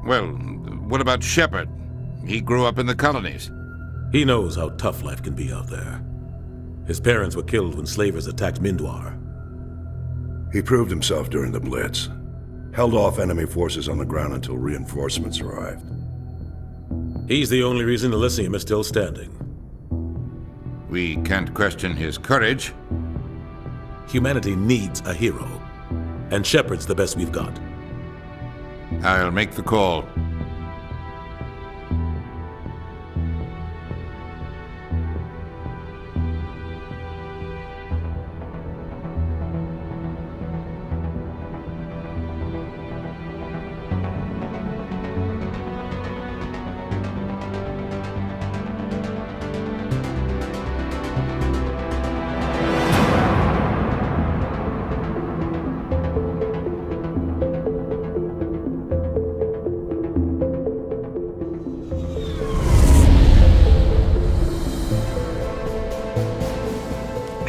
Well, what about Shepard? He grew up in the colonies. He knows how tough life can be out there. His parents were killed when slavers attacked Mindwar. He proved himself during the Blitz. Held off enemy forces on the ground until reinforcements arrived. He's the only reason Elysium is still standing. We can't question his courage. Humanity needs a hero, and Shepard's the best we've got. I'll make the call.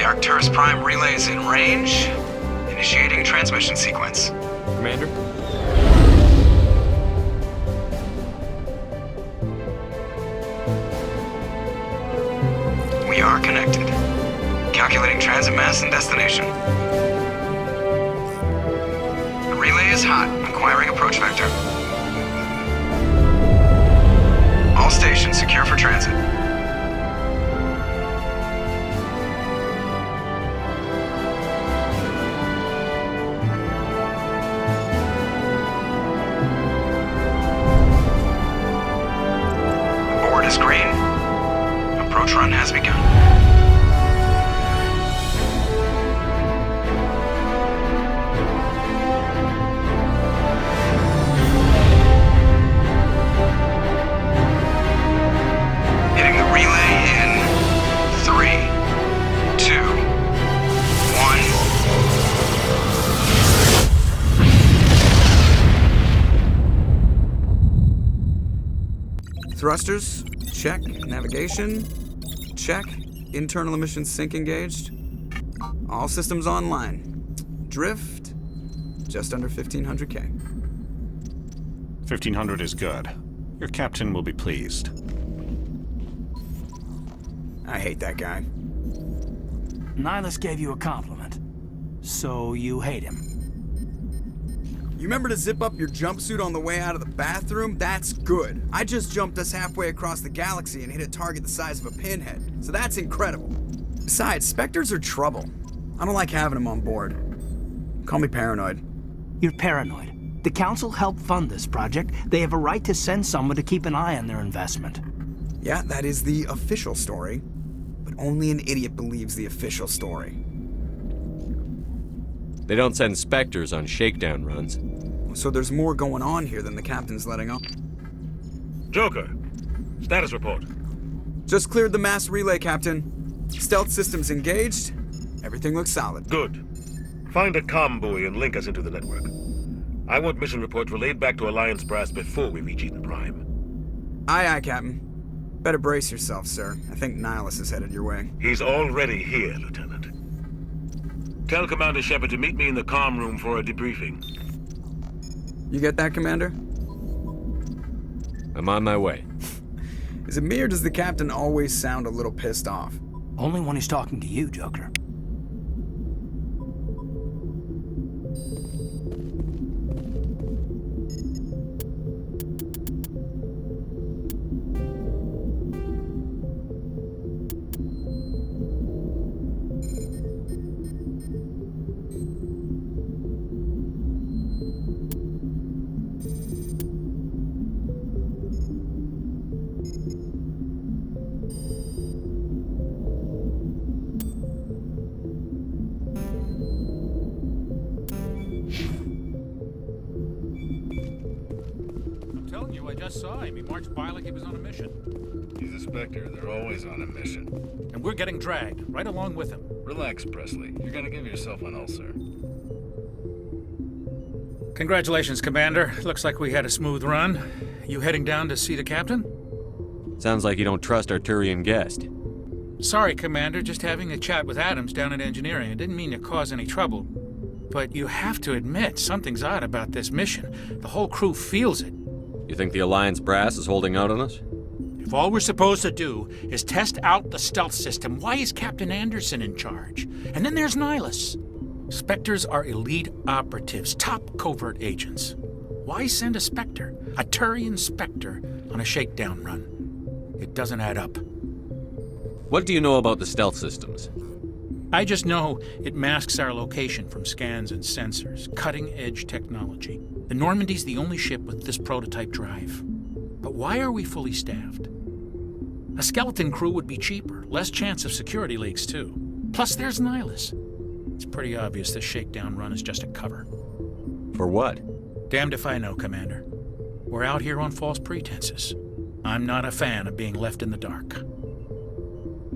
Arcturus Prime relay is in range. Initiating transmission sequence. Commander? We are connected. Calculating transit mass and destination. The relay is hot. Acquiring approach vector. All stations secure for transit. Is green. Approach run has begun. Hitting the relay in 3, 2, 1. Thrusters. Check. Navigation. Check. Internal emissions sync engaged. All systems online. Drift. Just under 1,500K. 1,500 is good. Your captain will be pleased. I hate that guy. Nihilus gave you a compliment. So you hate him. You remember to zip up your jumpsuit on the way out of the bathroom? That's good. I just jumped us halfway across the galaxy and hit a target the size of a pinhead, so that's incredible. Besides, Spectres are trouble. I don't like having them on board. Call me paranoid. You're paranoid. The Council helped fund this project. They have a right to send someone to keep an eye on their investment. Yeah, that is the official story. But only an idiot believes the official story. They don't send Spectres on shakedown runs. So there's more going on here than the captain's letting on. Joker, status report. Just cleared the mass relay, Captain. Stealth systems engaged. Everything looks solid. Good. Find a comm buoy and link us into the network. I want mission reports relayed back to Alliance Brass before we reach Eden Prime. Aye, aye, Captain. Better brace yourself, sir. I think Nihilus is headed your way. He's already here, Lieutenant. Tell Commander Shepard to meet me in the comm room for a debriefing. You get that, Commander? I'm on my way. Is it me or does the captain always sound a little pissed off? Only when he's talking to you, Joker. I just saw him. He marched by like he was on a mission. He's a Spectre. They're always on a mission. And we're getting dragged, right along with him. Relax, Presley. You're gonna give yourself an ulcer. Congratulations, Commander. Looks like we had a smooth run. You heading down to see the captain? Sounds like you don't trust Arturian guest. Sorry, Commander. Just having a chat with Adams down at engineering. I didn't mean to cause any trouble. But you have to admit, something's odd about this mission. The whole crew feels it. You think the Alliance brass is holding out on us? If all we're supposed to do is test out the stealth system, why is Captain Anderson in charge? And then there's Nihilus. Spectres are elite operatives, top covert agents. Why send a Spectre, a Turian Spectre, on a shakedown run? It doesn't add up. What do you know about the stealth systems? I just know it masks our location from scans and sensors. Cutting-edge technology. The Normandy's the only ship with this prototype drive. But why are we fully staffed? A skeleton crew would be cheaper, less chance of security leaks too. Plus there's Nihilus. It's pretty obvious this shakedown run is just a cover. For what? Damned if I know, Commander. We're out here on false pretenses. I'm not a fan of being left in the dark.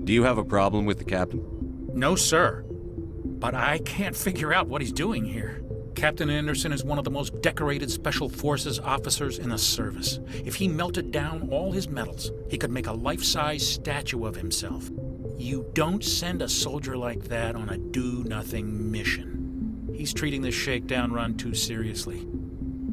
Do you have a problem with the captain? No, sir. But I can't figure out what he's doing here. Captain Anderson is one of the most decorated Special Forces officers in the service. If he melted down all his medals, he could make a life-size statue of himself. You don't send a soldier like that on a do-nothing mission. He's treating this shakedown run too seriously.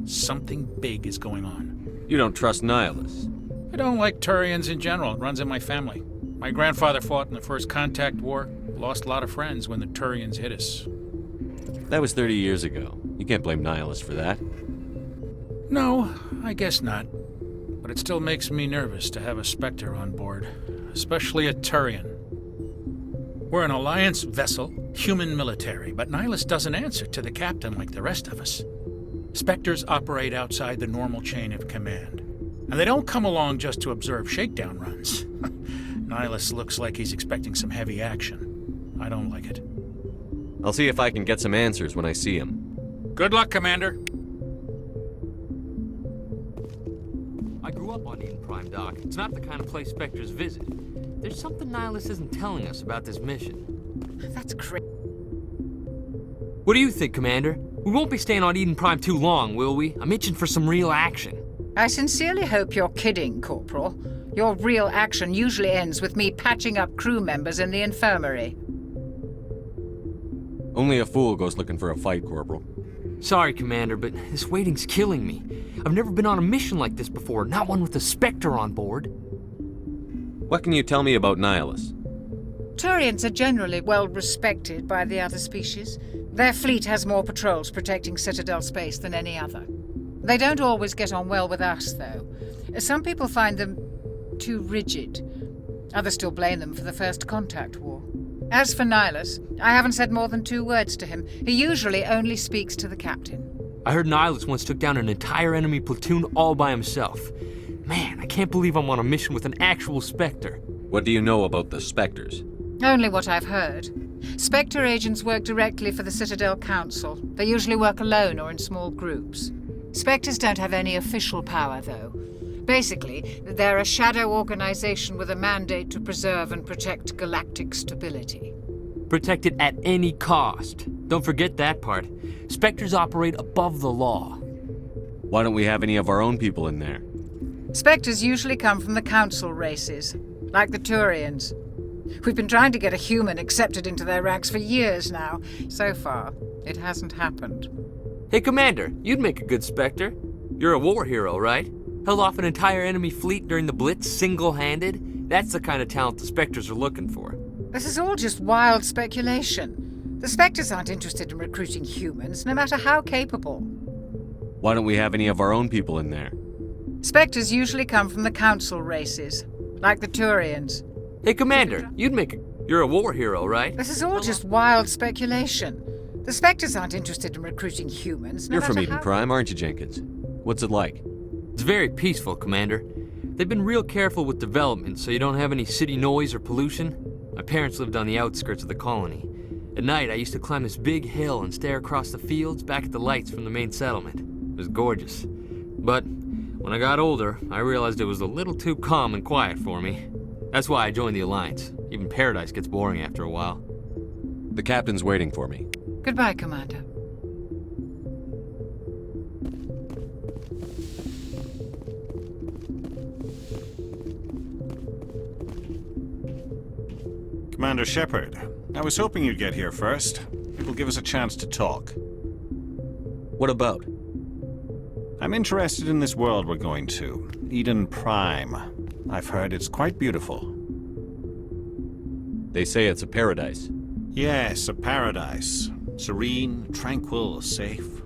Something big is going on. You don't trust Nihilus? I don't like Turians in general. It runs in my family. My grandfather fought in the First Contact War. Lost a lot of friends when the Turians hit us. That was 30 years ago. You can't blame Nihilus for that. No, I guess not. But it still makes me nervous to have a Spectre on board. Especially a Turian. We're an Alliance vessel, human military, but Nihilus doesn't answer to the captain like the rest of us. Spectres operate outside the normal chain of command. And they don't come along just to observe shakedown runs. Nihilus looks like he's expecting some heavy action. I don't like it. I'll see if I can get some answers when I see him. Good luck, Commander. I grew up on Eden Prime, Doc. It's not the kind of place Spectres visit. There's something Nihilus isn't telling us about this mission. That's crazy. What do you think, Commander? We won't be staying on Eden Prime too long, will we? I'm itching for some real action. I sincerely hope you're kidding, Corporal. Your real action usually ends with me patching up crew members in the infirmary. Only a fool goes looking for a fight, Corporal. Sorry, Commander, but this waiting's killing me. I've never been on a mission like this before, not one with a Spectre on board. What can you tell me about Nihilus? Turians are generally well respected by the other species. Their fleet has more patrols protecting Citadel space than any other. They don't always get on well with us, though. Some people find them too rigid. Others still blame them for the First Contact War. As for Nihilus, I haven't said more than 2 words to him. He usually only speaks to the captain. I heard Nihilus once took down an entire enemy platoon all by himself. Man, I can't believe I'm on a mission with an actual Spectre. What do you know about the Spectres? Only what I've heard. Spectre agents work directly for the Citadel Council. They usually work alone or in small groups. Spectres don't have any official power, though. Basically, they're a shadow organization with a mandate to preserve and protect galactic stability. Protect it at any cost. Don't forget that part. Spectres operate above the law. Why don't we have any of our own people in there? Spectres usually come from the Council races, like the Turians. We've been trying to get a human accepted into their ranks for years now. So far, it hasn't happened. Hey, Commander, you'd make a good Spectre. You're a war hero, right? Held off an entire enemy fleet during the Blitz single-handed? That's the kind of talent the Spectres are looking for. This is all just wild speculation. The Spectres aren't interested in recruiting humans, no matter how capable. Why don't we have any of our own people in there? Spectres usually come from the Council races, like the Turians. Hey, Commander, you'd make a... You're a war hero, right? This is all just wild speculation. The Spectres aren't interested in recruiting humans, no You're matter from Eden how... Prime, aren't you, Jenkins? What's it like? It's very peaceful, Commander. They've been real careful with development, so you don't have any city noise or pollution. My parents lived on the outskirts of the colony. At night, I used to climb this big hill and stare across the fields back at the lights from the main settlement. It was gorgeous. But when I got older, I realized it was a little too calm and quiet for me. That's why I joined the Alliance. Even Paradise gets boring after a while. The captain's waiting for me. Goodbye, Commander. Commander Shepard, I was hoping you'd get here first. It will give us a chance to talk. What about? I'm interested in this world we're going to, Eden Prime. I've heard it's quite beautiful. They say it's a paradise. Yes, a paradise. Serene, tranquil, safe.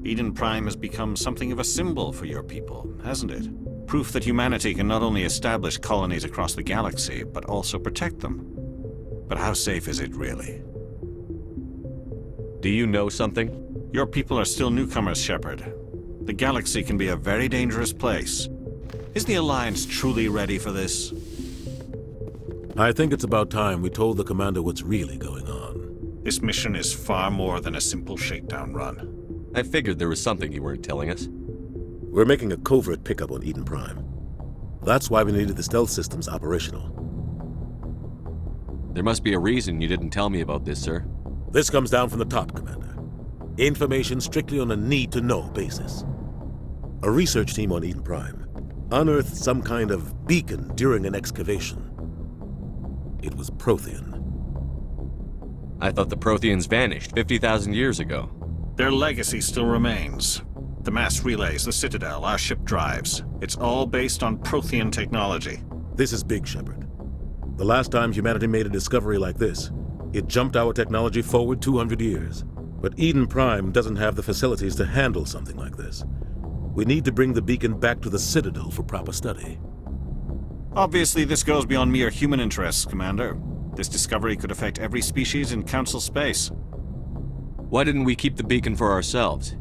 Eden Prime has become something of a symbol for your people, hasn't it? Proof that humanity can not only establish colonies across the galaxy, but also protect them. But how safe is it, really? Do you know something? Your people are still newcomers, Shepard. The galaxy can be a very dangerous place. Is the Alliance truly ready for this? I think it's about time we told the commander what's really going on. This mission is far more than a simple shakedown run. I figured there was something you weren't telling us. We're making a covert pickup on Eden Prime. That's why we needed the stealth systems operational. There must be a reason you didn't tell me about this, sir. This comes down from the top, Commander. Information strictly on a need-to-know basis. A research team on Eden Prime unearthed some kind of beacon during an excavation. It was Prothean. I thought the Protheans vanished 50,000 years ago. Their legacy still remains. The mass relays, the Citadel, our ship drives. It's all based on Prothean technology. This is big, Shepard. The last time humanity made a discovery like this, it jumped our technology forward 200 years. But Eden Prime doesn't have the facilities to handle something like this. We need to bring the beacon back to the Citadel for proper study. Obviously, this goes beyond mere human interests, Commander. This discovery could affect every species in Council space. Why didn't we keep the beacon for ourselves?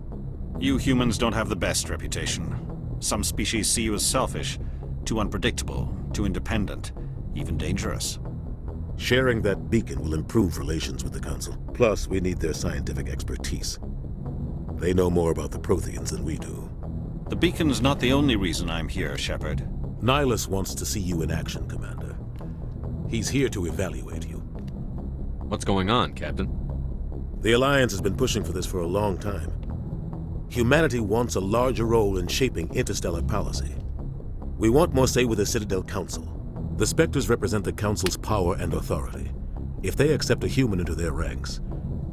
You humans don't have the best reputation. Some species see you as selfish, too unpredictable, too independent, even dangerous. Sharing that beacon will improve relations with the Council. Plus, we need their scientific expertise. They know more about the Protheans than we do. The beacon's not the only reason I'm here, Shepard. Nihilus wants to see you in action, Commander. He's here to evaluate you. What's going on, Captain? The Alliance has been pushing for this for a long time. Humanity wants a larger role in shaping interstellar policy. We want more say with the Citadel Council. The Spectres represent the Council's power and authority. If they accept a human into their ranks,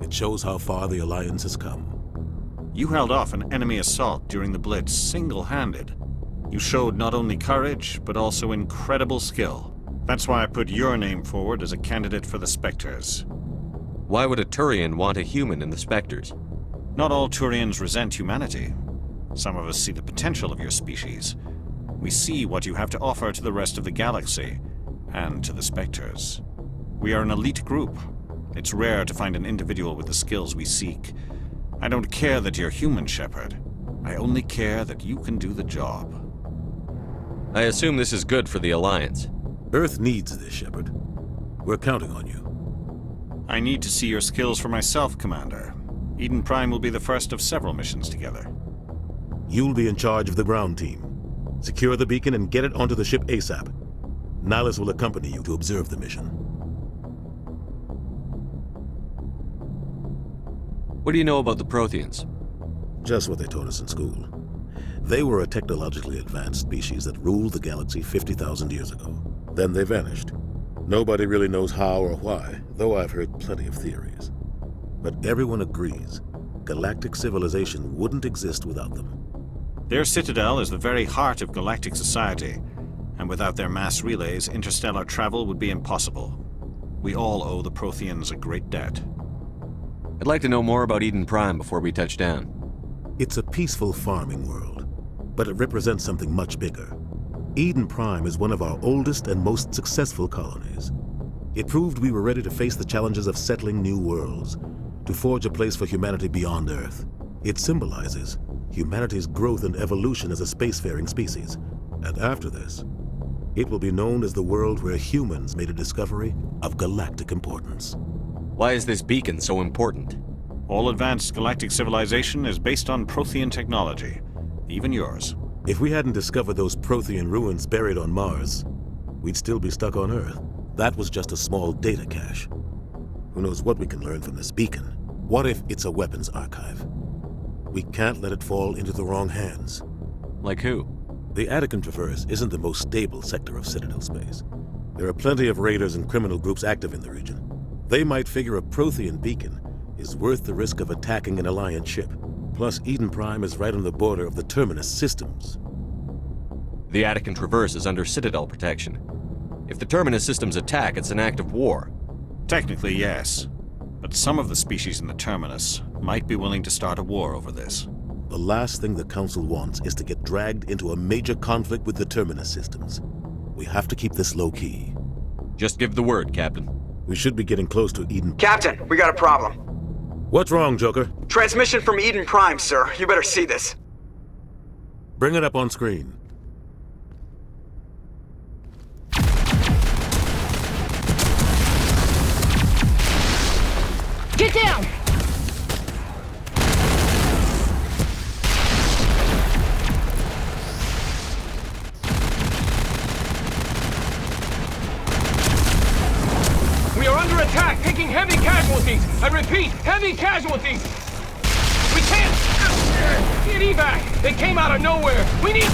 it shows how far the Alliance has come. You held off an enemy assault during the Blitz single-handed. You showed not only courage, but also incredible skill. That's why I put your name forward as a candidate for the Spectres. Why would a Turian want a human in the Spectres? Not all Turians resent humanity. Some of us see the potential of your species. We see what you have to offer to the rest of the galaxy, and to the Spectres. We are an elite group. It's rare to find an individual with the skills we seek. I don't care that you're human, Shepard. I only care that you can do the job. I assume this is good for the Alliance. Earth needs this, Shepard. We're counting on you. I need to see your skills for myself, Commander. Eden Prime will be the first of several missions together. You'll be in charge of the ground team. Secure the beacon and get it onto the ship ASAP. Nihilus will accompany you to observe the mission. What do you know about the Protheans? Just what they taught us in school. They were a technologically advanced species that ruled the galaxy 50,000 years ago. Then they vanished. Nobody really knows how or why, though I've heard plenty of theories. But everyone agrees, galactic civilization wouldn't exist without them. Their citadel is the very heart of galactic society, and without their mass relays, interstellar travel would be impossible. We all owe the Protheans a great debt. I'd like to know more about Eden Prime before we touch down. It's a peaceful farming world, but it represents something much bigger. Eden Prime is one of our oldest and most successful colonies. It proved we were ready to face the challenges of settling new worlds, to forge a place for humanity beyond Earth. It symbolizes humanity's growth and evolution as a spacefaring species. And after this, it will be known as the world where humans made a discovery of galactic importance. Why is this beacon so important? All advanced galactic civilization is based on Prothean technology, even yours. If we hadn't discovered those Prothean ruins buried on Mars, we'd still be stuck on Earth. That was just a small data cache. Who knows what we can learn from this beacon? What if it's a weapons archive? We can't let it fall into the wrong hands. Like who? The Attican Traverse isn't the most stable sector of Citadel space. There are plenty of raiders and criminal groups active in the region. They might figure a Prothean beacon is worth the risk of attacking an Alliance ship. Plus, Eden Prime is right on the border of the Terminus systems. The Attican Traverse is under Citadel protection. If the Terminus systems attack, it's an act of war. Technically, yes. But some of the species in the Terminus might be willing to start a war over this. The last thing the Council wants is to get dragged into a major conflict with the Terminus systems. We have to keep this low-key. Just give the word, Captain. We should be getting close to Eden. Captain, we got a problem. What's wrong, Joker? Transmission from Eden Prime, sir. You better see this. Bring it up on screen. Get down! We are under attack, taking heavy casualties. I repeat, heavy casualties. We can't get evac. They came out of nowhere. We need...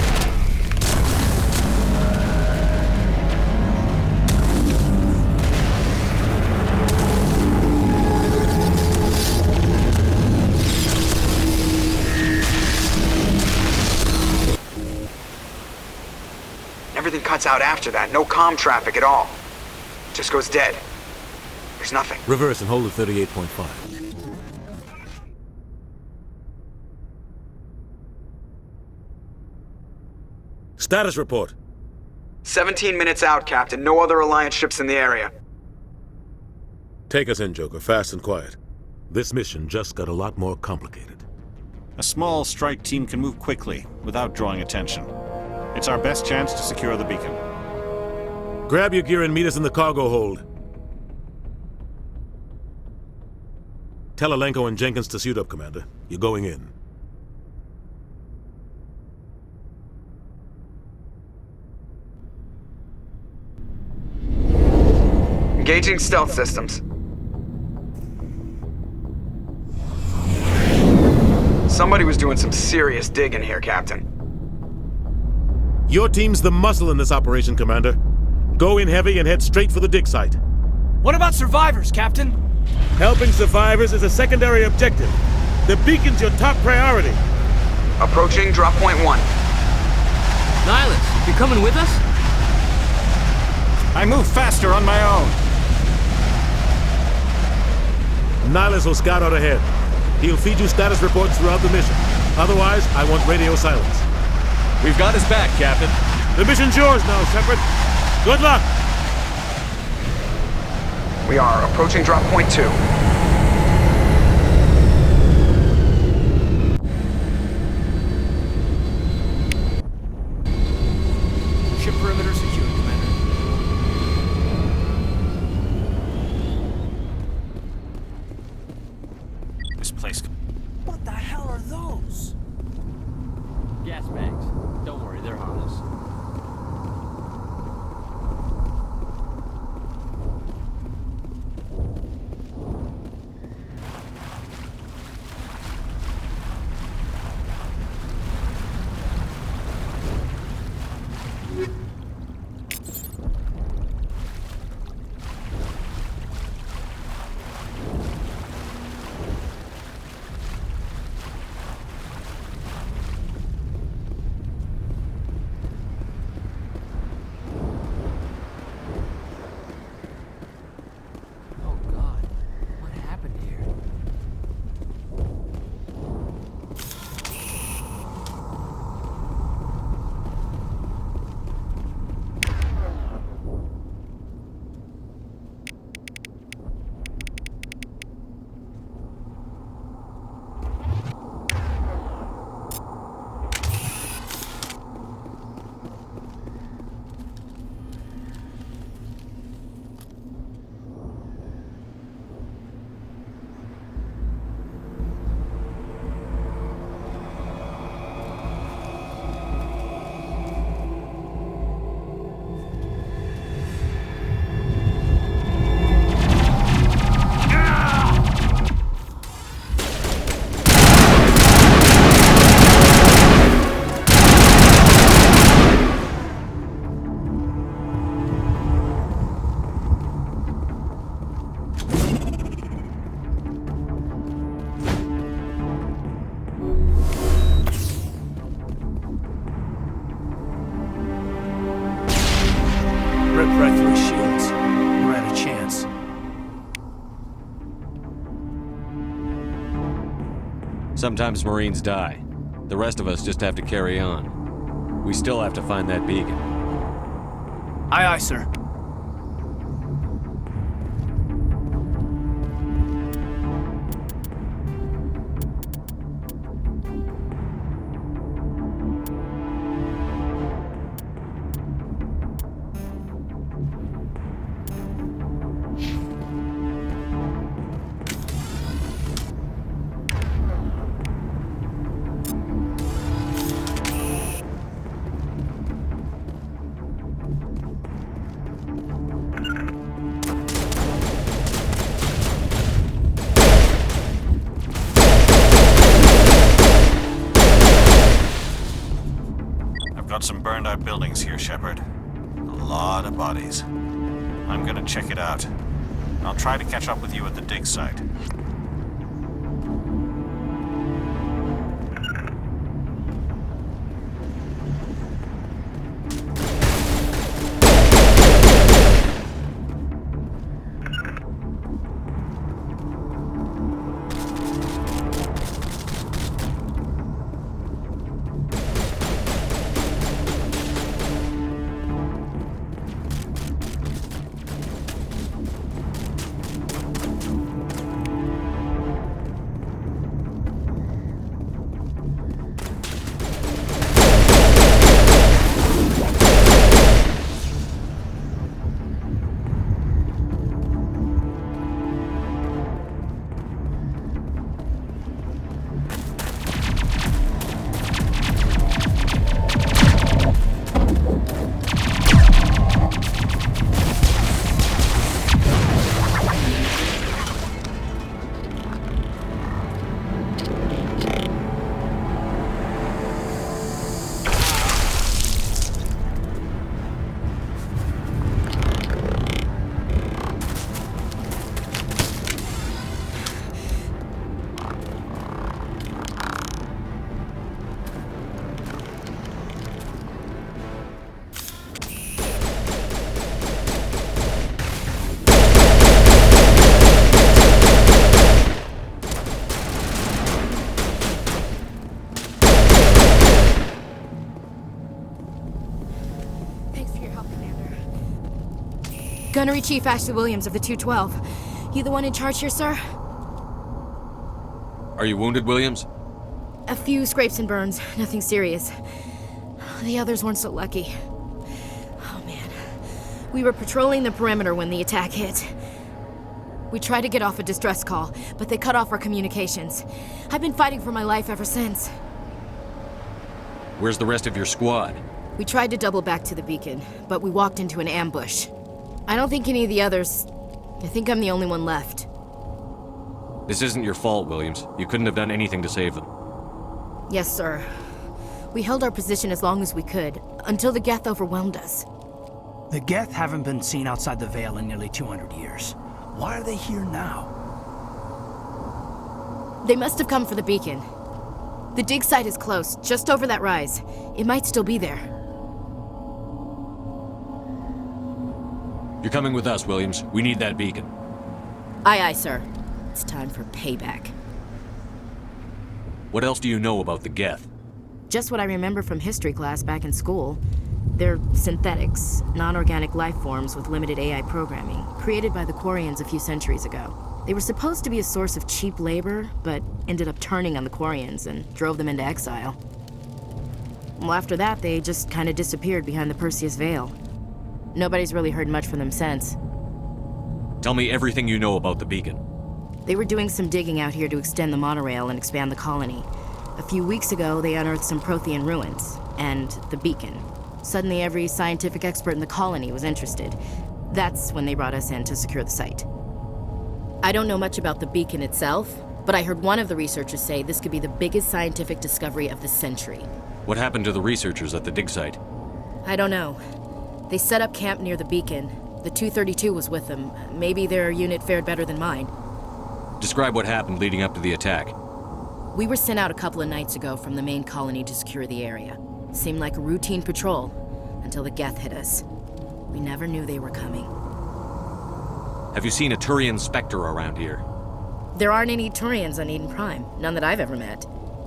Everything cuts out after that. No comm traffic at all. Just goes dead. There's nothing. Reverse and hold at 38.5. Status report. 17 minutes out, Captain. No other Alliance ships in the area. Take us in, Joker, fast and quiet. This mission just got a lot more complicated. A small strike team can move quickly, without drawing attention. It's our best chance to secure the beacon. Grab your gear and meet us in the cargo hold. Tell Alenko and Jenkins to suit up, Commander. You're going in. Engaging stealth systems. Somebody was doing some serious digging here, Captain. Your team's the muscle in this operation, Commander. Go in heavy and head straight for the dig site. What about survivors, Captain? Helping survivors is a secondary objective. The beacon's your top priority. Approaching drop point 1. Nihilus, you coming with us? I move faster on my own. Nihilus will scout out ahead. He'll feed you status reports throughout the mission. Otherwise, I want radio silence. We've got his back, Captain. The mission's yours now, Shepard. Good luck! We are approaching drop point 2. Ship perimeter secured, Commander. This place... What the hell are those? Gas bags. Don't worry, they're harmless. Sometimes Marines die. The rest of us just have to carry on. We still have to find that beacon. Aye, aye, sir. Got some burned out buildings here, Shepard. A lot of bodies. I'm gonna check it out. I'll try to catch up with you at the dig site. Gunnery Chief Ashley Williams of the 212. You the one in charge here, sir? Are you wounded, Williams? A few scrapes and burns, nothing serious. The others weren't so lucky. Oh man. We were patrolling the perimeter when the attack hit. We tried to get off a distress call, but they cut off our communications. I've been fighting for my life ever since. Where's the rest of your squad? We tried to double back to the beacon, but we walked into an ambush. I don't think any of the others... I think I'm the only one left. This isn't your fault, Williams. You couldn't have done anything to save them. Yes, sir. We held our position as long as we could, until the Geth overwhelmed us. The Geth haven't been seen outside the Veil in nearly 200 years. Why are they here now? They must have come for the beacon. The dig site is close, just over that rise. It might still be there. You're coming with us, Williams. We need that beacon. Aye, aye, sir. It's time for payback. What else do you know about the Geth? Just what I remember from history class back in school. They're synthetics, non-organic life forms with limited AI programming, created by the Quarians a few centuries ago. They were supposed to be a source of cheap labor, but ended up turning on the Quarians and drove them into exile. Well, after that, they just kind of disappeared behind the Perseus Veil. Nobody's really heard much from them since. Tell me everything you know about the beacon. They were doing some digging out here to extend the monorail and expand the colony. A few weeks ago, they unearthed some Prothean ruins, and the beacon. Suddenly, every scientific expert in the colony was interested. That's when they brought us in to secure the site. I don't know much about the beacon itself, but I heard one of the researchers say this could be the biggest scientific discovery of the century. What happened to the researchers at the dig site? I don't know. They set up camp near the beacon. The 232 was with them. Maybe their unit fared better than mine. Describe what happened leading up to the attack. We were sent out a couple of nights ago from the main colony to secure the area. Seemed like a routine patrol, until the Geth hit us. We never knew they were coming. Have you seen a Turian Spectre around here? There aren't any Turians on Eden Prime. None that I've ever met.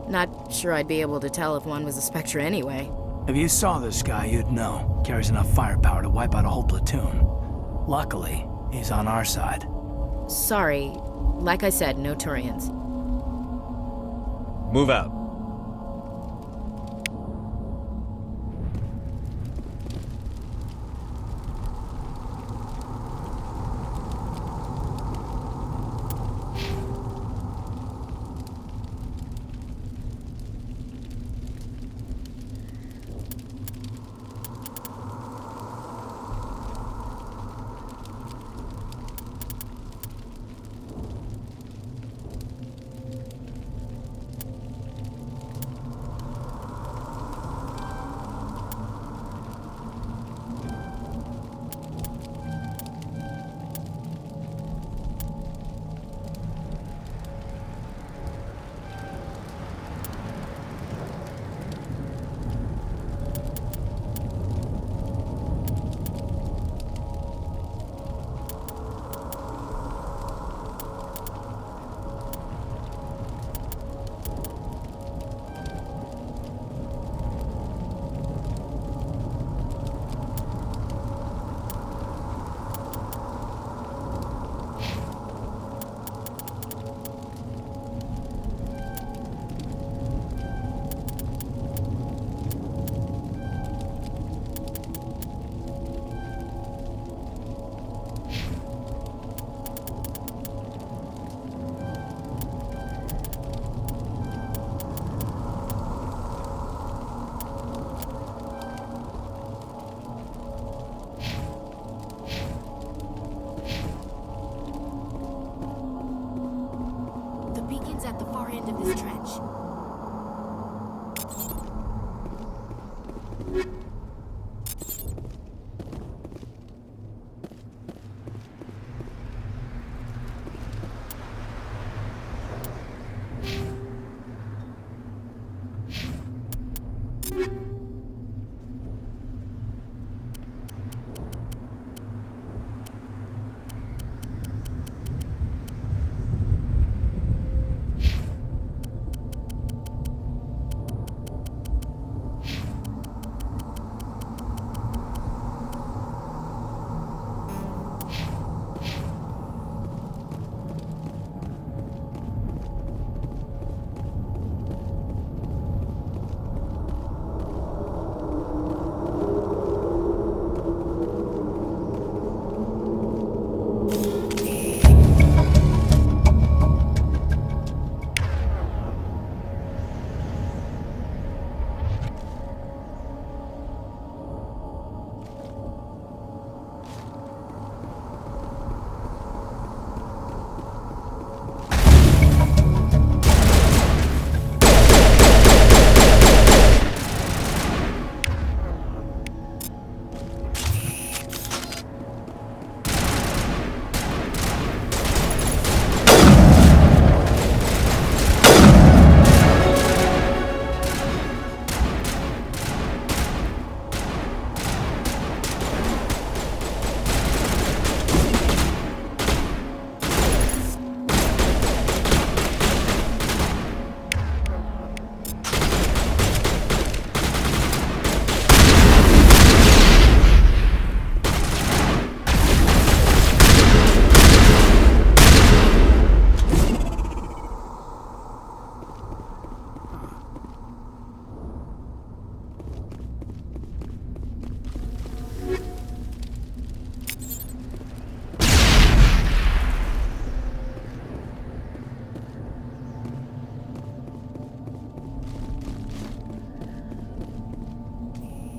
Not sure I'd be able to tell if one was a Spectre anyway. If you saw this guy, you'd know. Carries enough firepower to wipe out a whole platoon. Luckily, he's on our side. Sorry. Like I said, no Turians. Move out. At the far end of this trench.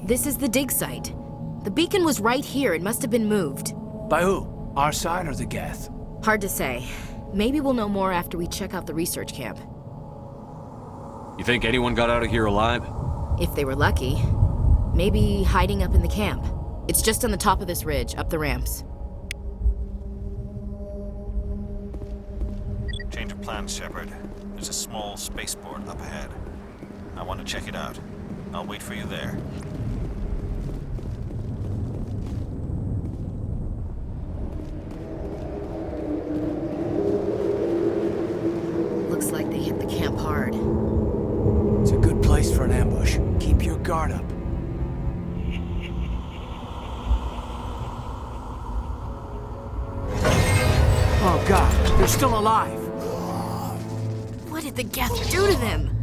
This is the dig site. The beacon was right here. It must have been moved. By who? Our side or the Geth? Hard to say. Maybe we'll know more after we check out the research camp. You think anyone got out of here alive? If they were lucky. Maybe hiding up in the camp. It's just on the top of this ridge, up the ramps. Change of plans, Shepard. There's a small spaceport up ahead. I want to check it out. I'll wait for you there. hard. It's a good place for an ambush. Keep your guard up. Oh god, they're still alive! What did the Geth do to them?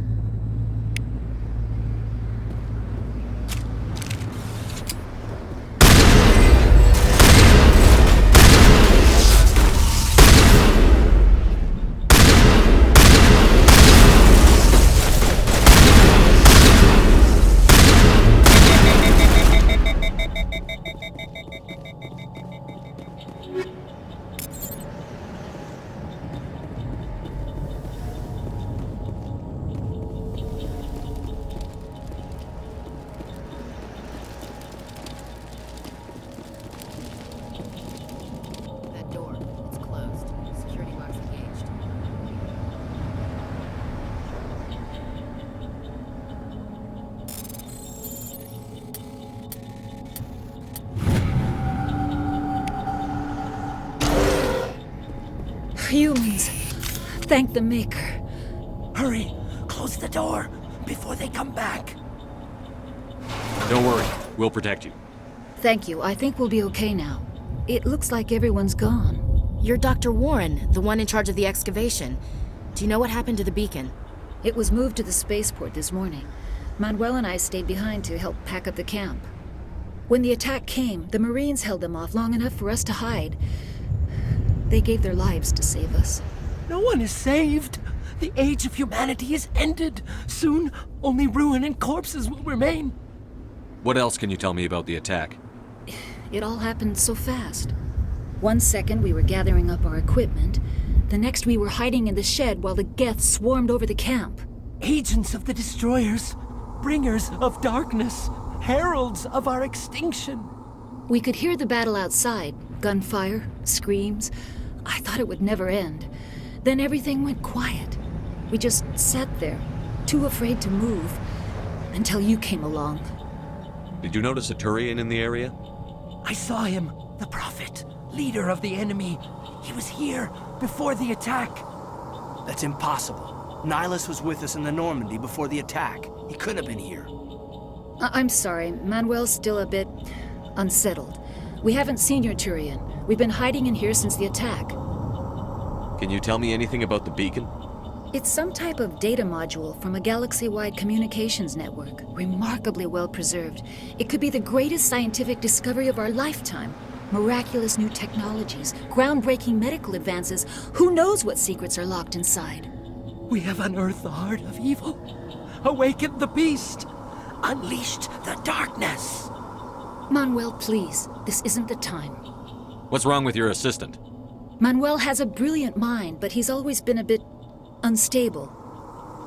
That door, it's closed. Security lock's engaged. Humans. Thank the Maker. Hurry! Close the door before they come back. Don't worry, we'll protect you. Thank you. I think we'll be okay now. It looks like everyone's gone. You're Dr. Warren, the one in charge of the excavation. Do you know what happened to the beacon? It was moved to the spaceport this morning. Manuel and I stayed behind to help pack up the camp. When the attack came, the Marines held them off long enough for us to hide. They gave their lives to save us. No one is saved. The age of humanity is ended. Soon, only ruin and corpses will remain. What else can you tell me about the attack? It all happened so fast. 1 second we were gathering up our equipment. The next we were hiding in the shed while the Geth swarmed over the camp. Agents of the Destroyers, bringers of darkness, heralds of our extinction. We could hear the battle outside. Gunfire, screams. I thought it would never end. Then everything went quiet. We just sat there, too afraid to move, until you came along. Did you notice a Turian in the area? I saw him, the Prophet, leader of the enemy. He was here before the attack. That's impossible. Nihilus was with us in the Normandy before the attack. He couldn't have been here. I'm sorry, Manuel's still a bit unsettled. We haven't seen your Turian. We've been hiding in here since the attack. Can you tell me anything about the beacon? It's some type of data module from a galaxy-wide communications network, remarkably well preserved. It could be the greatest scientific discovery of our lifetime. Miraculous new technologies, groundbreaking medical advances. Who knows what secrets are locked inside? We have unearthed the heart of evil, awakened the beast, unleashed the darkness. Manuel, please, this isn't the time. What's wrong with your assistant? Manuel has a brilliant mind, but he's always been a bit unstable.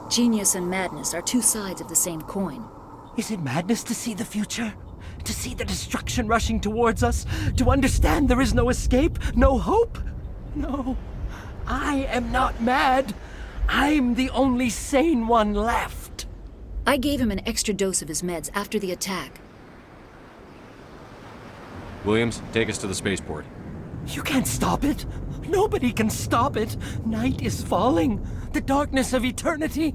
Genius and madness are two sides of the same coin. Is it madness to see the future? To see the destruction rushing towards us? To understand there is no escape? No hope? No. I am not mad. I'm the only sane one left. I gave him an extra dose of his meds after the attack. Williams, take us to the spaceport. You can't stop it. Nobody can stop it. Night is falling. The darkness of eternity.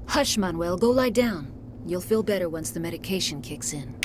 Hush, Manuel. Go lie down. You'll feel better once the medication kicks in.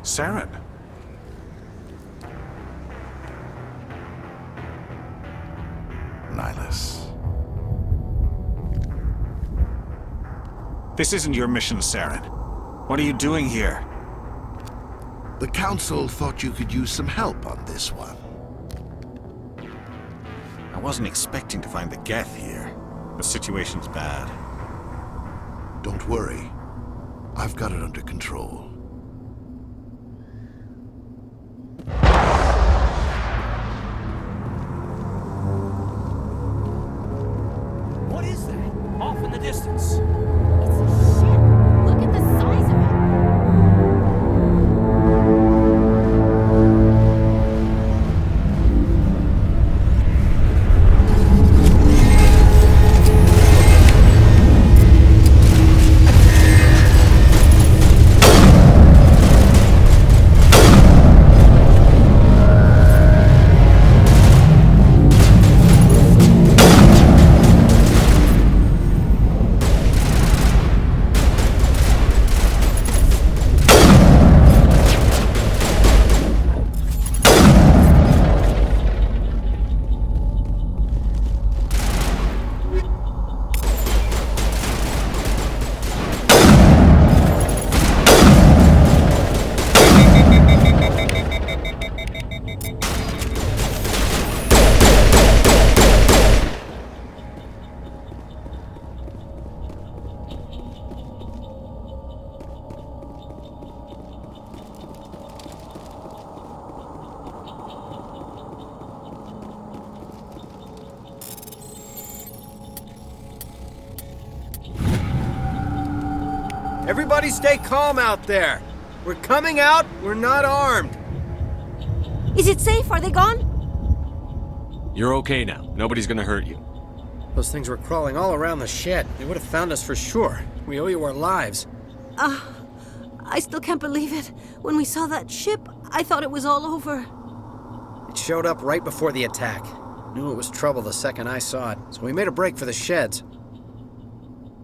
Saren. Nihilus. This isn't your mission, Saren. What are you doing here? The Council thought you could use some help on this one. I wasn't expecting to find the Geth here. The situation's bad. Don't worry. I've got it under control. What is that? Off in the distance. Look at the size of it. Everybody stay calm out there. We're coming out, we're not armed. Is it safe? Are they gone? You're okay now. Nobody's gonna hurt you. Those things were crawling all around the shed. They would have found us for sure. We owe you our lives. I still can't believe it. When we saw that ship, I thought it was all over. It showed up right before the attack. Knew it was trouble the second I saw it, so we made a break for the sheds.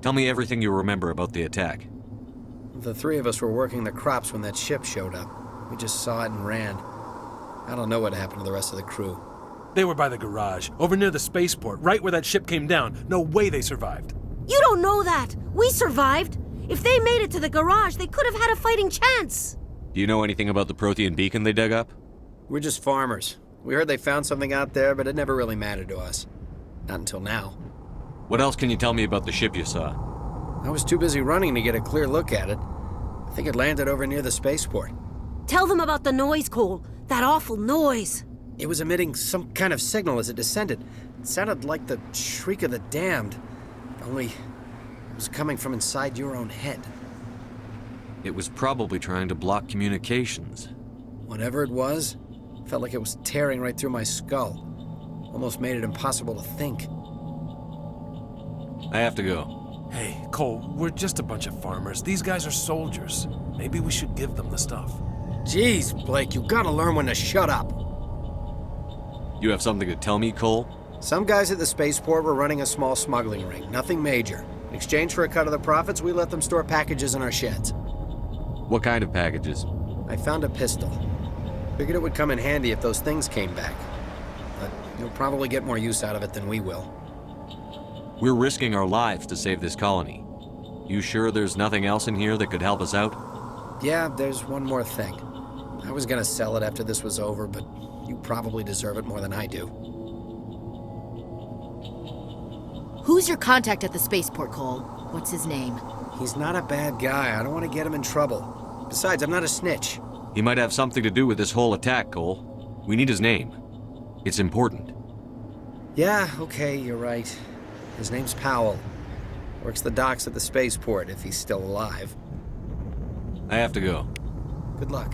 Tell me everything you remember about the attack. The three of us were working the crops when that ship showed up. We just saw it and ran. I don't know what happened to the rest of the crew. They were by the garage, over near the spaceport, right where that ship came down. No way they survived. You don't know that. We survived. If they made it to the garage, they could have had a fighting chance. Do you know anything about the Prothean beacon they dug up? We're just farmers. We heard they found something out there, but it never really mattered to us. Not until now. What else can you tell me about the ship you saw? I was too busy running to get a clear look at it. I think it landed over near the spaceport. Tell them about the noise, Cole. That awful noise. It was emitting some kind of signal as it descended. It sounded like the shriek of the damned. Only it was coming from inside your own head. It was probably trying to block communications. Whatever it was, felt like it was tearing right through my skull. Almost made it impossible to think. I have to go. Hey, Cole, we're just a bunch of farmers. These guys are soldiers. Maybe we should give them the stuff. Jeez, Blake, you gotta learn when to shut up. You have something to tell me, Cole? Some guys at the spaceport were running a small smuggling ring, nothing major. In exchange for a cut of the profits, we let them store packages in our sheds. What kind of packages? I found a pistol. Figured it would come in handy if those things came back. But you'll probably get more use out of it than we will. We're risking our lives to save this colony. You sure there's nothing else in here that could help us out? Yeah, there's one more thing. I was gonna sell it after this was over, but you probably deserve it more than I do. Who's your contact at the spaceport, Cole? What's his name? He's not a bad guy. I don't want to get him in trouble. Besides, I'm not a snitch. He might have something to do with this whole attack, Cole. We need his name. It's important. Yeah, okay, you're right. His name's Powell. Works the docks at the spaceport, if he's still alive. I have to go. Good luck.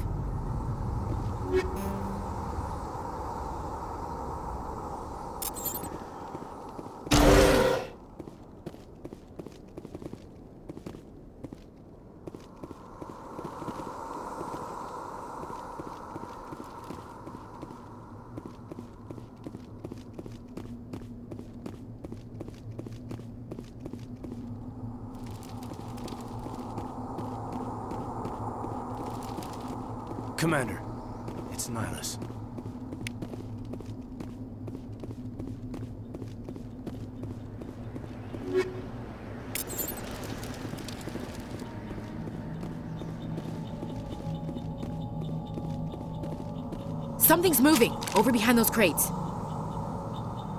Commander, it's Nihilus. Something's moving, over behind those crates.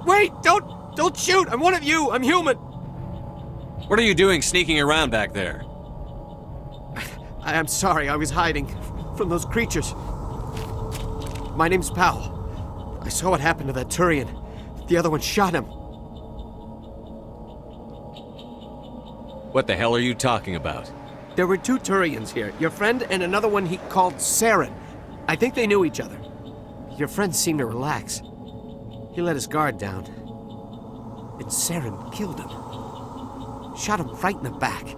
Wait! Don't shoot! I'm one of you! I'm human! What are you doing sneaking around back there? I'm sorry, I was hiding from those creatures. My name's Powell. I saw what happened to that Turian. The other one shot him. What the hell are you talking about? There were 2 Turians here. Your friend and another one he called Saren. I think they knew each other. Your friend seemed to relax. He let his guard down. And Saren killed him. Shot him right in the back.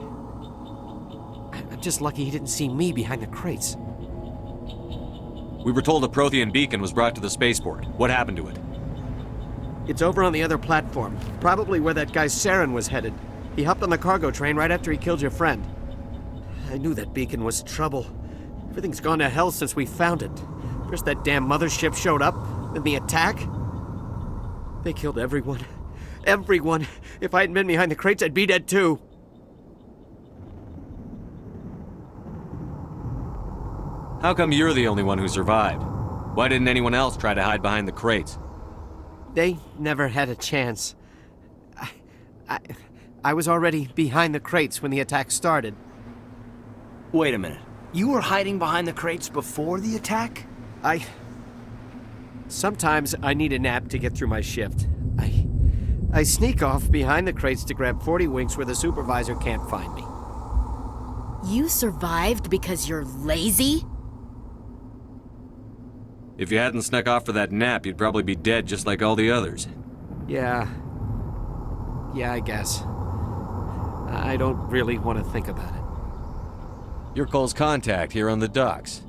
I'm just lucky he didn't see me behind the crates. We were told a Prothean beacon was brought to the spaceport. What happened to it? It's over on the other platform. Probably where that guy Saren was headed. He hopped on the cargo train right after he killed your friend. I knew that beacon was trouble. Everything's gone to hell since we found it. First that damn mothership showed up, then the attack. They killed everyone. Everyone. If I hadn't been behind the crates, I'd be dead too. How come you're the only one who survived? Why didn't anyone else try to hide behind the crates? They never had a chance. I was already behind the crates when the attack started. Wait a minute. You were hiding behind the crates before the attack? Sometimes I need a nap to get through my shift. I sneak off behind the crates to grab 40 winks where the supervisor can't find me. You survived because you're lazy? If you hadn't snuck off for that nap, you'd probably be dead just like all the others. Yeah, I guess. I don't really want to think about it. You're Cole's contact here on the docks.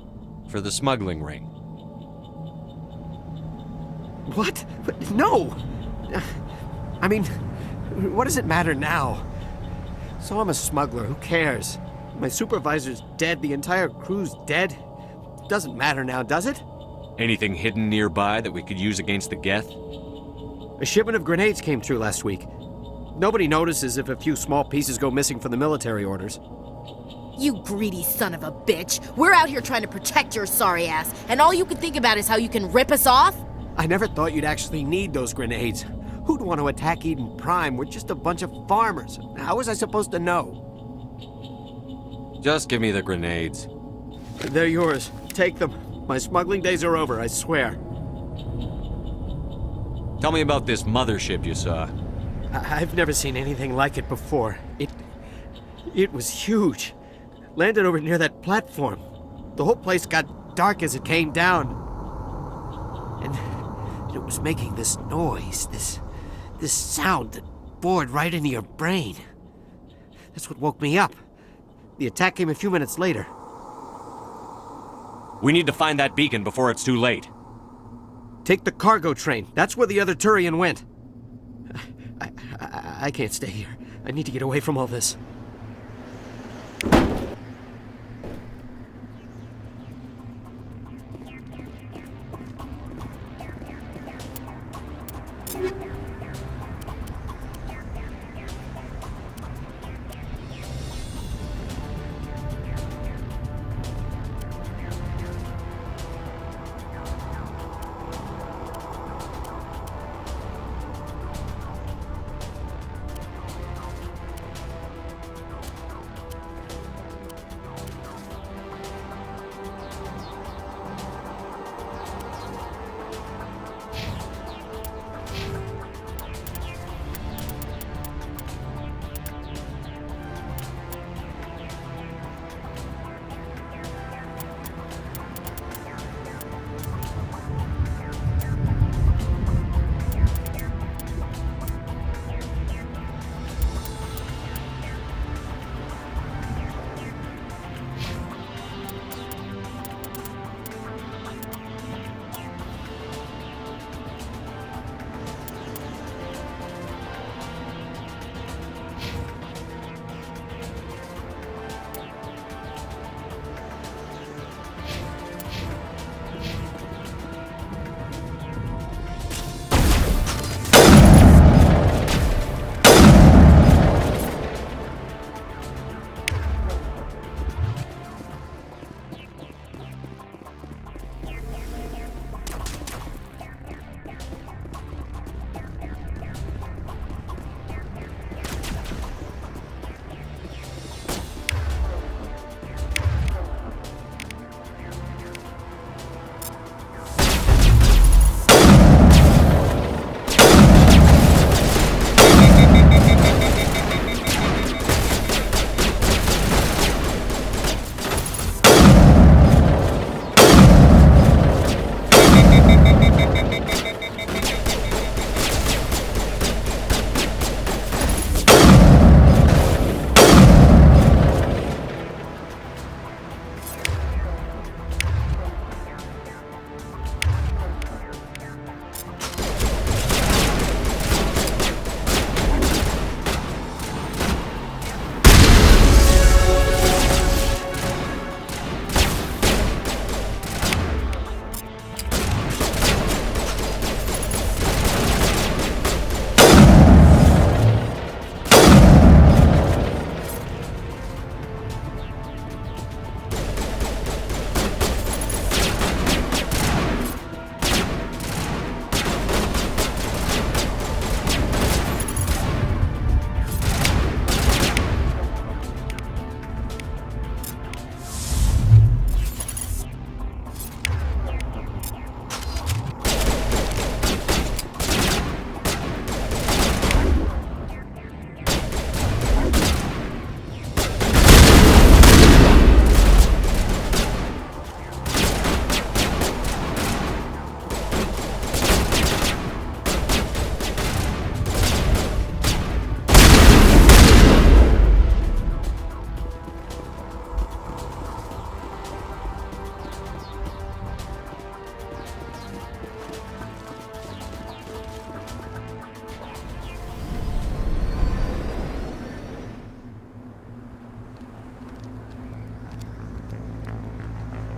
For the smuggling ring. What? No! I mean, what does it matter now? So I'm a smuggler, who cares? My supervisor's dead, the entire crew's dead. Doesn't matter now, does it? Anything hidden nearby that we could use against the Geth? A shipment of grenades came through last week. Nobody notices if a few small pieces go missing from the military orders. You greedy son of a bitch! We're out here trying to protect your sorry ass, and all you can think about is how you can rip us off? I never thought you'd actually need those grenades. Who'd want to attack Eden Prime? We're just a bunch of farmers. How was I supposed to know? Just give me the grenades. They're yours. Take them. My smuggling days are over, I swear. Tell me about this mothership you saw. I've never seen anything like it before. It was huge. Landed over near that platform. The whole place got dark as it came down. And it was making this noise, this sound that bored right into your brain. That's what woke me up. The attack came a few minutes later. We need to find that beacon before it's too late. Take the cargo train. That's where the other Turian went. I can't stay here. I need to get away from all this.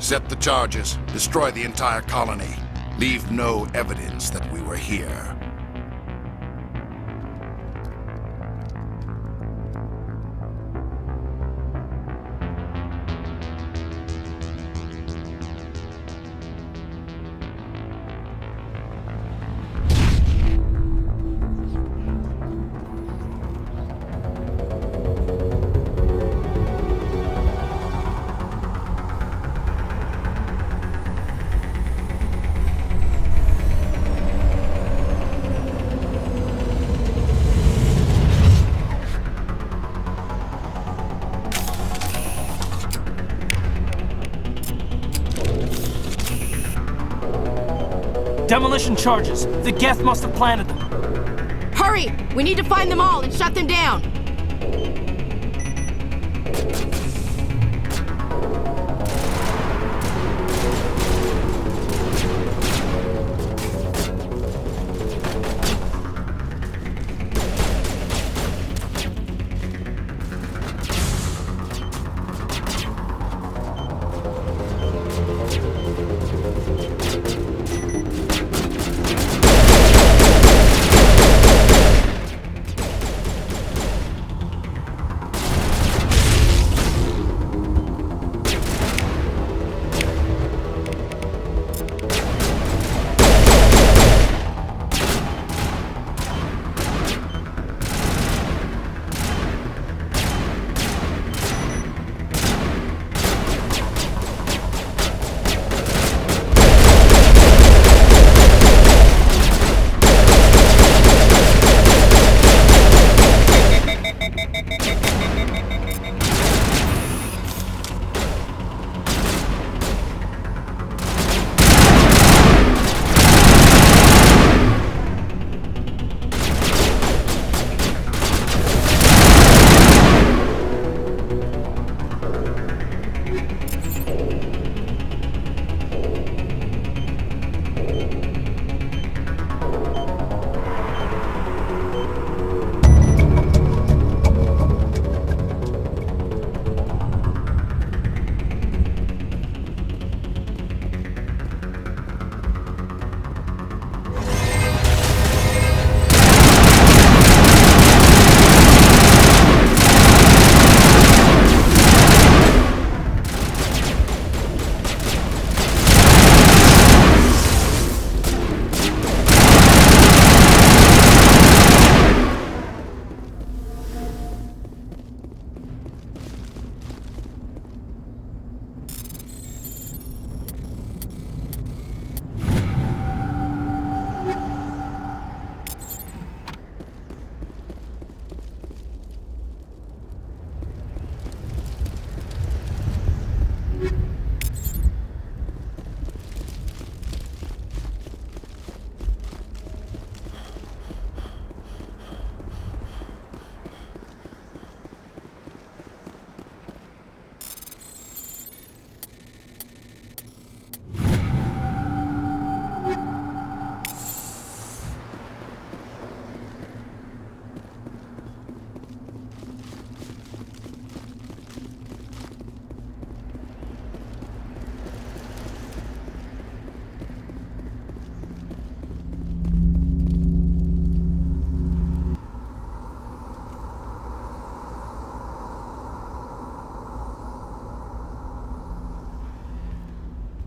Set the charges. Destroy the entire colony. Leave no evidence that we were here. Demolition charges. The Geth must have planted them. Hurry! We need to find them all and shut them down!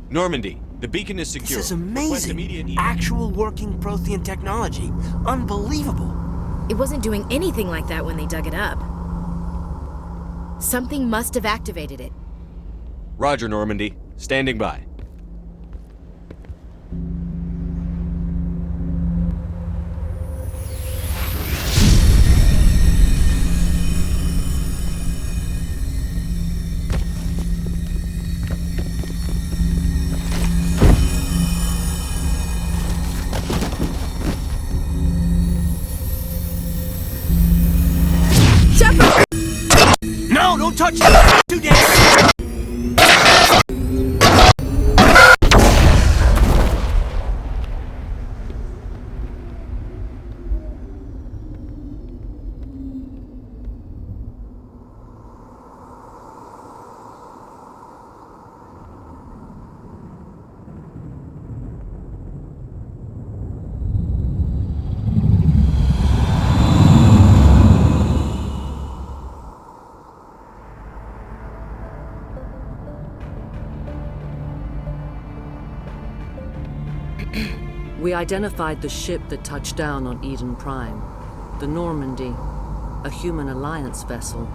Normandy, the beacon is secure. This is Request amazing. immediate Actual working Prothean technology. Unbelievable. It wasn't doing anything like that when they dug it up. Something must have activated it. Roger, Normandy. Standing by. No, don't touch it! Too dangerous! We identified the ship that touched down on Eden Prime. The Normandy, a human alliance vessel.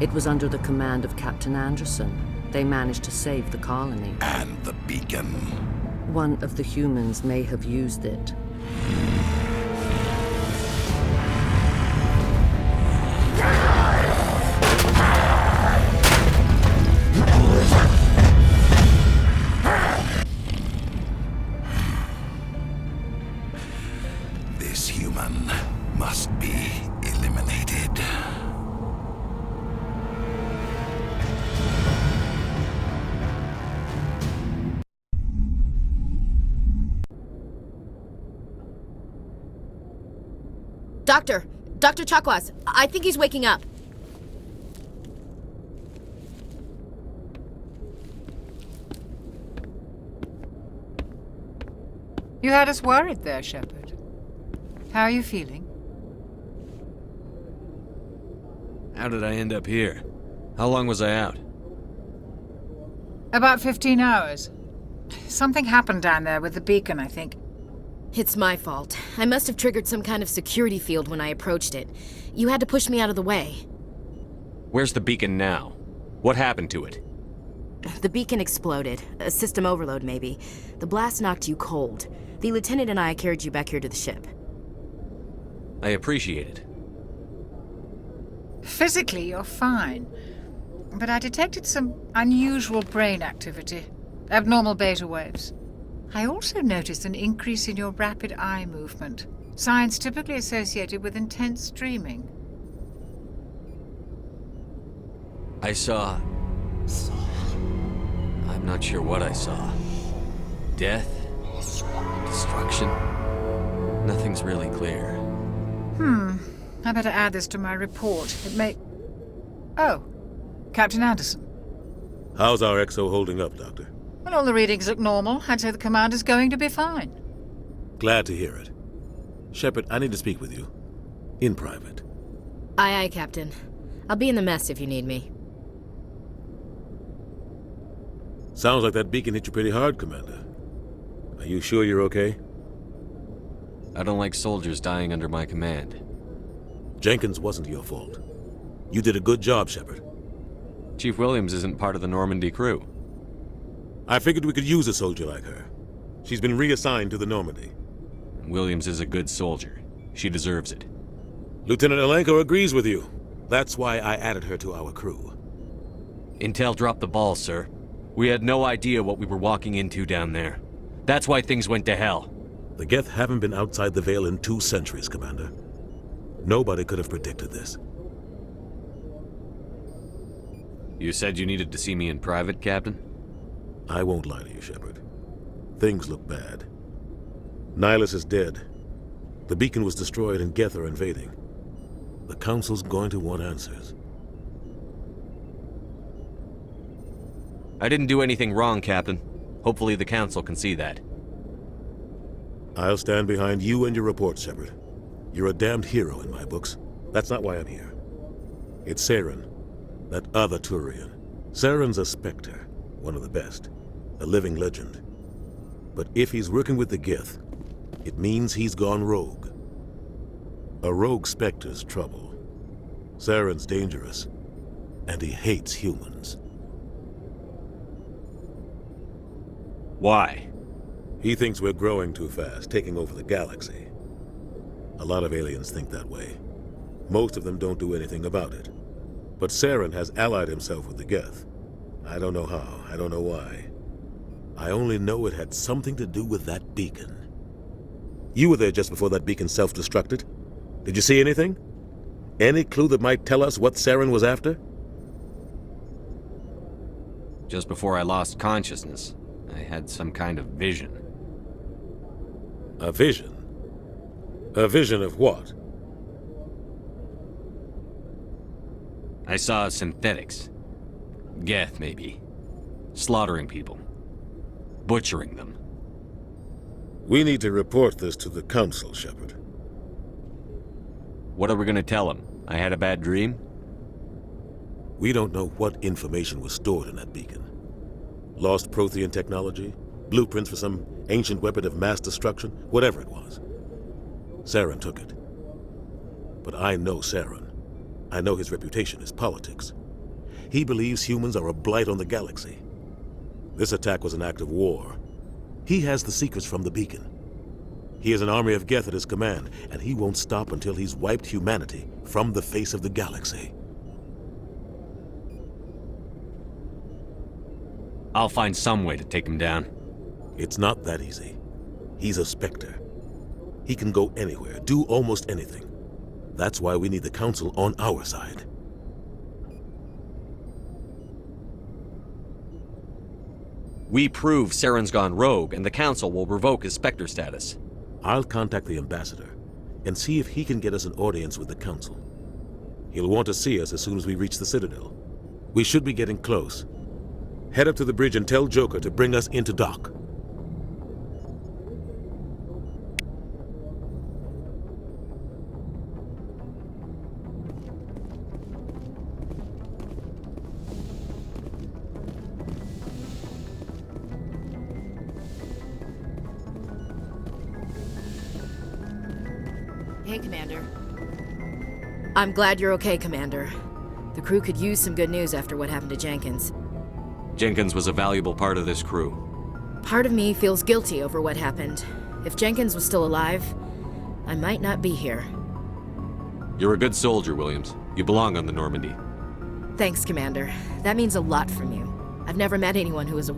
It was under the command of Captain Anderson. They managed to save the colony. And the beacon. One of the humans may have used it. This human must be eliminated. Dr. Chakwas, I think he's waking up. You had us worried there, Shepard. How are you feeling? How did I end up here? How long was I out? About 15 hours. Something happened down there with the beacon, I think. It's my fault. I must have triggered some kind of security field when I approached it. You had to push me out of the way. Where's the beacon now? What happened to it? The beacon exploded. A system overload, maybe. The blast knocked you cold. The lieutenant and I carried you back here to the ship. I appreciate it. Physically, you're fine. But I detected some unusual brain activity. Abnormal beta waves. I also noticed an increase in your rapid eye movement. Signs typically associated with intense dreaming. I saw... I'm not sure what I saw. Death? Destruction? Nothing's really clear. I better add this to my report. It may... Oh, Captain Anderson. How's our XO holding up, Doctor? Well, all the readings look normal. I'd say the commander's going to be fine. Glad to hear it. Shepard, I need to speak with you. In private. Aye, Captain. I'll be in the mess if you need me. Sounds like that beacon hit you pretty hard, Commander. Are you sure you're okay? I don't like soldiers dying under my command. Jenkins wasn't your fault. You did a good job, Shepard. Chief Williams isn't part of the Normandy crew. I figured we could use a soldier like her. She's been reassigned to the Normandy. Williams is a good soldier. She deserves it. Lieutenant Alenko agrees with you. That's why I added her to our crew. Intel dropped the ball, sir. We had no idea what we were walking into down there. That's why things went to hell. The Geth haven't been outside the Veil in 2 centuries, Commander. Nobody could have predicted this. You said you needed to see me in private, Captain? I won't lie to you, Shepard. Things look bad. Nihilus is dead. The beacon was destroyed and Geth are invading. The Council's going to want answers. I didn't do anything wrong, Captain. Hopefully the Council can see that. I'll stand behind you and your report, Shepard. You're a damned hero in my books. That's not why I'm here. It's Saren, that other Turian. Saren's a Spectre, one of the best, a living legend. But if he's working with the Geth, it means he's gone rogue. A rogue Spectre's trouble. Saren's dangerous, and he hates humans. Why? He thinks we're growing too fast, taking over the galaxy. A lot of aliens think that way. Most of them don't do anything about it. But Saren has allied himself with the Geth. I don't know how, I don't know why. I only know it had something to do with that beacon. You were there just before that beacon self-destructed. Did you see anything? Any clue that might tell us what Saren was after? Just before I lost consciousness, I had some kind of vision. A vision? A vision of what? I saw synthetics. Geth, maybe. Slaughtering people. Butchering them. We need to report this to the Council, Shepard. What are we gonna tell them? I had a bad dream? We don't know what information was stored in that beacon. Lost Prothean technology? blueprints for some ancient weapon of mass destruction, whatever it was. Saren took it. But I know Saren. I know his reputation is politics. He believes humans are a blight on the galaxy. This attack was an act of war. He has the secrets from the beacon. He has an army of Geth at his command, and he won't stop until he's wiped humanity from the face of the galaxy. I'll find some way to take him down. It's not that easy. He's a Spectre. He can go anywhere, do almost anything. That's why we need the Council on our side. We prove Saren's gone rogue, and the Council will revoke his Spectre status. I'll contact the Ambassador and see if he can get us an audience with the Council. He'll want to see us as soon as we reach the Citadel. We should be getting close. Head up to the bridge and tell Joker to bring us into dock. Hey, Commander. I'm glad you're okay, Commander. The crew could use some good news after what happened to Jenkins. Jenkins was a valuable part of this crew. Part of me feels guilty over what happened. If Jenkins was still alive, I might not be here. You're a good soldier, Williams. You belong on the Normandy. Thanks, Commander. That means a lot from you. I've never met anyone who is a